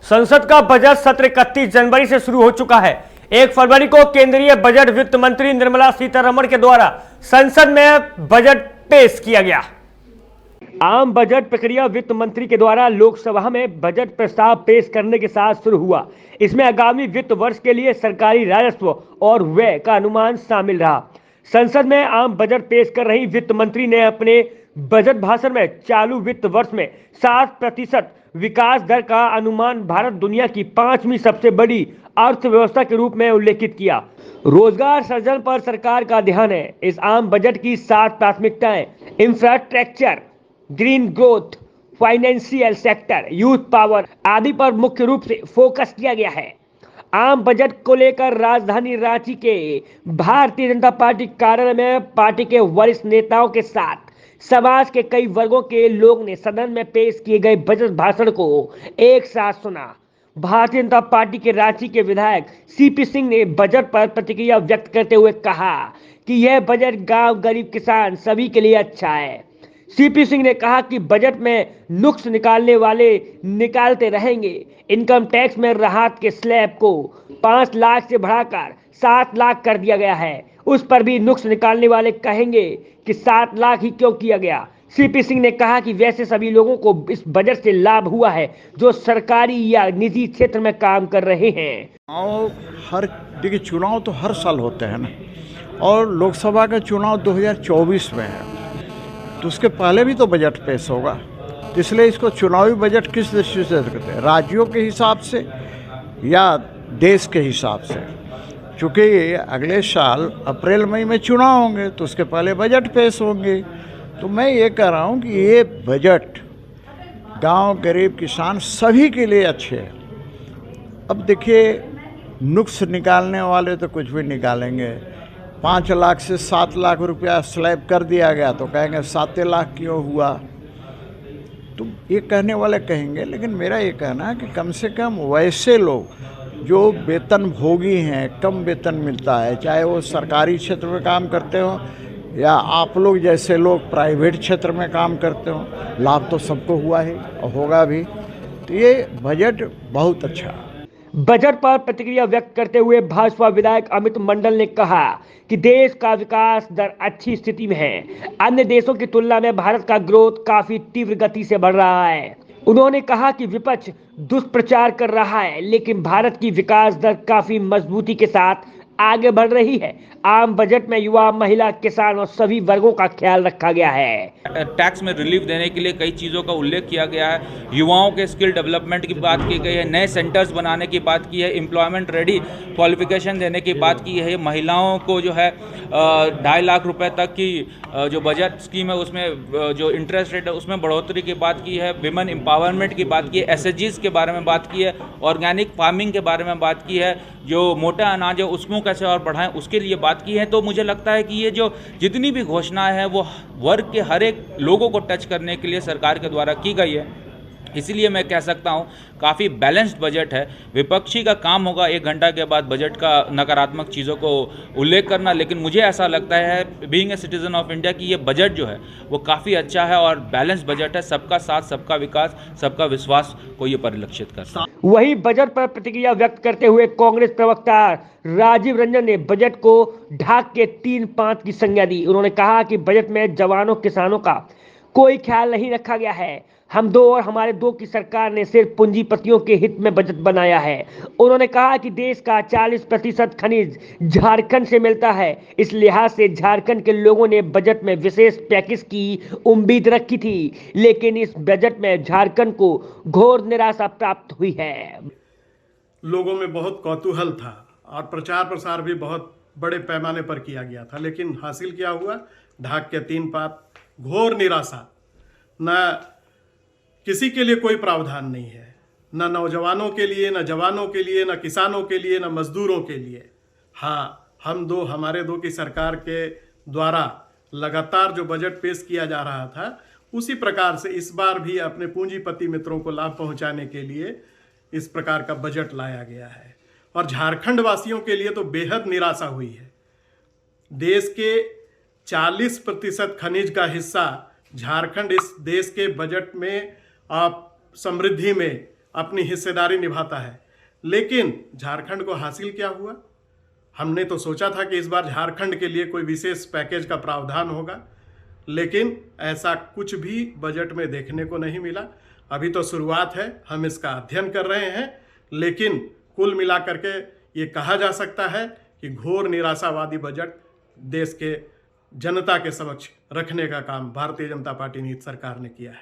संसद का बजट सत्र 31 जनवरी से शुरू हो चुका है। 1 फरवरी को केंद्रीय बजट वित्त मंत्री निर्मला सीतारमण के द्वारा संसद में बजट पेश किया गया। आम बजट प्रक्रिया वित्त मंत्री के द्वारा लोकसभा में बजट प्रस्ताव पेश करने के साथ शुरू हुआ। इसमें आगामी वित्त वर्ष के लिए सरकारी राजस्व और व्यय का अनुमान शामिल रहा। संसद में आम बजट पेश कर रही वित्त मंत्री ने अपने बजट भाषण में चालू वित्त वर्ष में 7% विकास दर का अनुमान भारत दुनिया की 5वीं सबसे बड़ी अर्थव्यवस्था के रूप में उल्लेखित किया। रोजगार सृजन पर सरकार का ध्यान है। इस आम बजट की 7 प्राथमिकताएं infrastructure, green growth, financial sector, youth power आदि पर मुख्य रूप से फोकस किया गया है। आम बजट को लेकर राजधानी रांची के भारतीय जनता पार्टी कार्यालय में पार्टी के वरिष्ठ नेताओं के साथ समाज के कई वर्गों के लोग ने सदन में पेश किए गए बजट भाषण को एक साथ सुना। भारतीय जनता पार्टी के रांची के विधायक सीपी सिंह ने बजट पर प्रतिक्रिया व्यक्त करते हुए कहा कि यह बजट गांव, गरीब, किसान सभी के लिए अच्छा है। सीपी सिंह ने कहा कि बजट में नुक्स निकालने वाले निकालते रहेंगे। इनकम टैक्स में राहत के स्लैब को 5 लाख से बढ़ाकर 7 लाख कर दिया गया है। उस पर भी नुक्स निकालने वाले कहेंगे कि 7 लाख ही क्यों किया गया। सीपी सिंह ने कहा कि वैसे सभी लोगों को इस बजट से लाभ हुआ है जो सरकारी या निजी क्षेत्र में काम कर रहे हैं। और देखिए, चुनाव तो हर साल होते हैं ना, और लोकसभा का चुनाव 2024 में है, तो उसके पहले भी तो बजट पेश होगा। तो इसलिए इसको चुनावी बजट किस दृष्टि से करते हैं, राज्यों के हिसाब से या देश के हिसाब से। चूँकि अगले साल अप्रैल मई में चुनाव होंगे तो उसके पहले बजट पेश होंगे। तो मैं ये कह रहा हूँ कि ये बजट गांव, गरीब, किसान सभी के लिए अच्छे हैं। अब देखिए, नुक्स निकालने वाले तो कुछ भी निकालेंगे। 5 लाख से 7 लाख रुपया स्लैब कर दिया गया तो कहेंगे 7 लाख क्यों हुआ, तो ये कहने वाले कहेंगे। लेकिन मेरा ये कहना है कि कम से कम वैसे लोग जो वेतन भोगी हैं, कम वेतन मिलता है, चाहे वो सरकारी क्षेत्र में काम करते हो या आप लोग जैसे लोग प्राइवेट क्षेत्र में काम करते हो, लाभ तो सबको हुआ है और होगा भी। तो ये बजट बहुत अच्छा है। बजट पर प्रतिक्रिया व्यक्त करते हुए भाजपा विधायक अमित मंडल ने कहा कि देश का विकास दर अच्छी स्थिति में है। अन्य देशों की तुलना में भारत का ग्रोथ काफी तीव्र गति से बढ़ रहा है। उन्होंने कहा कि विपक्ष दुष्प्रचार कर रहा है, लेकिन भारत की विकास दर काफी मजबूती के साथ आगे बढ़ रही है। आम बजट में युवा, महिला, किसान और सभी वर्गों का ख्याल रखा गया है। टैक्स में रिलीफ देने के लिए कई चीज़ों का उल्लेख किया गया है। युवाओं के स्किल डेवलपमेंट की बात की गई है, नए सेंटर्स बनाने की बात की है, एम्प्लॉयमेंट रेडी क्वालिफिकेशन देने की बात की है। महिलाओं को जो है 2.5 लाख रुपए तक की जो बजट स्कीम है उसमें जो इंटरेस्ट रेट है उसमें बढ़ोतरी की बात की है। विमेन एम्पावरमेंट की बात की है, एसएचजीज के बारे में बात की है, ऑर्गेनिक फार्मिंग के बारे में बात की है, जो मोटा अनाज है उसको कैसे और बढ़ाएं उसके लिए बात की है। तो मुझे लगता है कि ये जो जितनी भी घोषणाएं हैं वो वर्ग के हर एक लोगों को टच करने के लिए सरकार के द्वारा की गई है। इसीलिए मैं कह सकता हूँ काफ़ी बैलेंस्ड बजट है। विपक्षी का काम होगा 1 घंटा के बाद बजट का नकारात्मक चीज़ों को उल्लेख करना, लेकिन मुझे ऐसा लगता है being a citizen of India कि ये बजट जो है वो काफ़ी अच्छा है और बैलेंस्ड बजट है। सबका साथ, सबका विकास, सबका विश्वास को ये परिलक्षित करता है। वहीं बजट पर प्रतिक्रिया व्यक्त करते हुए कांग्रेस प्रवक्ता राजीव रंजन ने बजट को ढाक के 3-5 की संज्ञा दी। उन्होंने कहा कि बजट में जवानों, किसानों का कोई ख्याल नहीं रखा गया है। हम 2 और हमारे 2 की सरकार ने सिर्फ पूंजीपतियों के हित में बजट बनाया है। उन्होंने कहा कि देश का 40% खनिज झारखंड से मिलता है। इस लिहाज से झारखंड के लोगों ने बजट में विशेष पैकेज की उम्मीद रखी थी, लेकिन इस बजट में झारखंड को घोर निराशा प्राप्त हुई है। लोगों में बहुत कौतूहल था और प्रचार प्रसार भी बहुत बड़े पैमाने पर किया गया था, लेकिन हासिल क्या हुआ? ढाक के 3 पात, घोर निराशा। न किसी के लिए कोई प्रावधान नहीं है, न नौजवानों के लिए, न जवानों के लिए, न किसानों के लिए, न मजदूरों के लिए। हाँ, हमारे 2 की सरकार के द्वारा लगातार जो बजट पेश किया जा रहा था उसी प्रकार से इस बार भी अपने पूंजीपति मित्रों को लाभ पहुंचाने के लिए इस प्रकार का बजट लाया गया है। और झारखंड वासियों के लिए तो बेहद निराशा हुई है। देश के 40% खनिज का हिस्सा झारखंड इस देश के बजट में आप समृद्धि में अपनी हिस्सेदारी निभाता है। लेकिन झारखंड को हासिल क्या हुआ? हमने तो सोचा था कि इस बार झारखंड के लिए कोई विशेष पैकेज का प्रावधान होगा, लेकिन ऐसा कुछ भी बजट में देखने को नहीं मिला। अभी तो शुरुआत है, हम इसका अध्ययन कर रहे हैं, लेकिन कुल मिलाकर के ये कहा जा सकता है कि घोर निराशावादी बजट देश के जनता के समक्ष रखने का काम भारतीय जनता पार्टी नीति सरकार ने किया है।